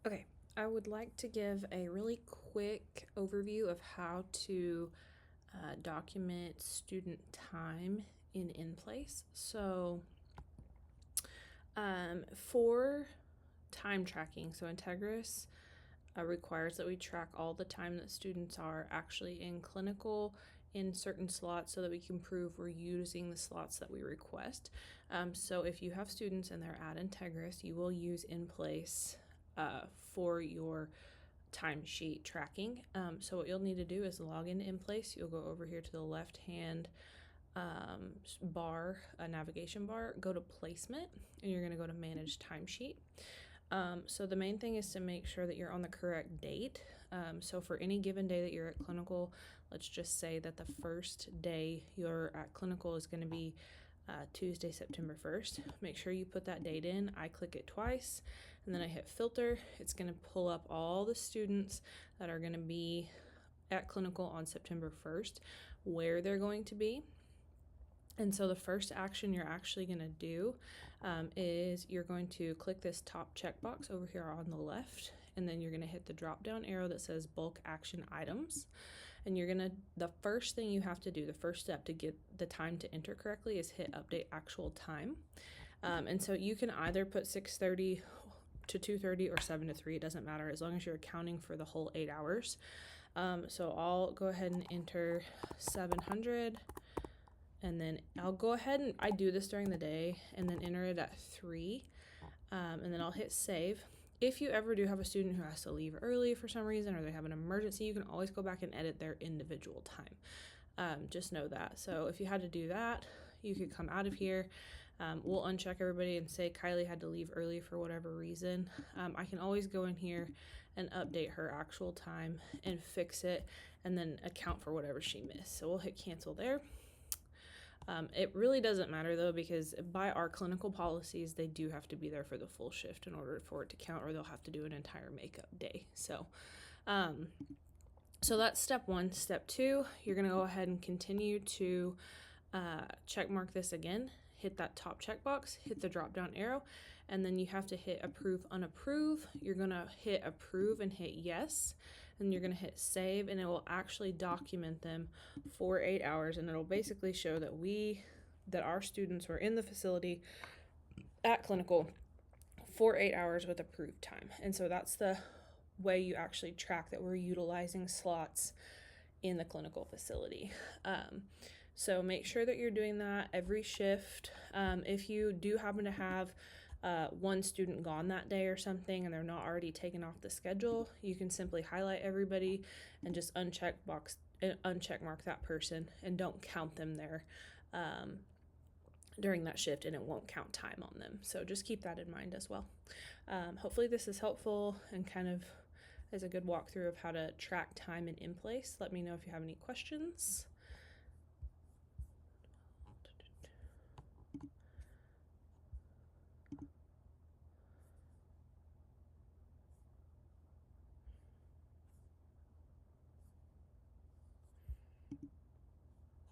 Okay, I would like to give a really quick overview of how to document student time in InPlace. So, for time tracking, so Integris requires that we track all the time that students are actually in clinical in certain slots so that we can prove we're using the slots that we request. So if you have students and they're at Integris, you will use InPlace for your timesheet tracking. So what you'll need to do is log into InPlace. You'll go over here to the left hand bar, a navigation bar, go to placement, and you're going to go to manage timesheet. So the main thing is to make sure that you're on the correct date. So for any given day that you're at clinical, let's just say that the first day you're at clinical is going to be Tuesday, September 1st. Make sure you put that date in. I click it twice and then I hit filter. It's going to pull up all the students that are going to be at clinical on September 1st, where they're going to be. And so the first action you're actually going to do is you're going to click this top checkbox over here on the left, and then you're going to hit the drop down arrow that says bulk action items. And the first thing you have to do, the first step to get the time to enter correctly is hit update actual time. And so you can either put 6:30 to 2:30 or 7 to 3, it doesn't matter as long as you're accounting for the whole 8 hours. So I'll go ahead and enter 700. And then I'll go ahead and I do this during the day and then enter it at 3. And then I'll hit save. If you ever do have a student who has to leave early for some reason or they have an emergency, you can always go back and edit their individual time. Just know that. So if you had to do that, you could come out of here. We'll uncheck everybody and say Kylie had to leave early for whatever reason. I can always go in here and update her actual time and fix it and then account for whatever she missed. So we'll hit cancel there. It really doesn't matter though, because by our clinical policies, they do have to be there for the full shift in order for it to count, or they'll have to do an entire makeup day. So that's step 1. Step 2, you're going to go ahead and continue to check mark this again, hit that top checkbox, hit the drop down arrow, and then you have to hit approve, unapprove. You're going to hit approve and hit yes. And you're going to hit save, and it will actually document them for 8 hours, and it'll basically show that our students were in the facility at clinical for 8 hours with approved time. And so that's the way you actually track that we're utilizing slots in the clinical facility. So make sure that you're doing that every shift. If you do happen to have one student gone that day or something and they're not already taken off the schedule, you can simply highlight everybody and just uncheck mark that person and don't count them there during that shift, and it won't count time on them. So just keep that in mind as well. Hopefully this is helpful and kind of is a good walkthrough of how to track time in InPlace. Let me know if you have any questions.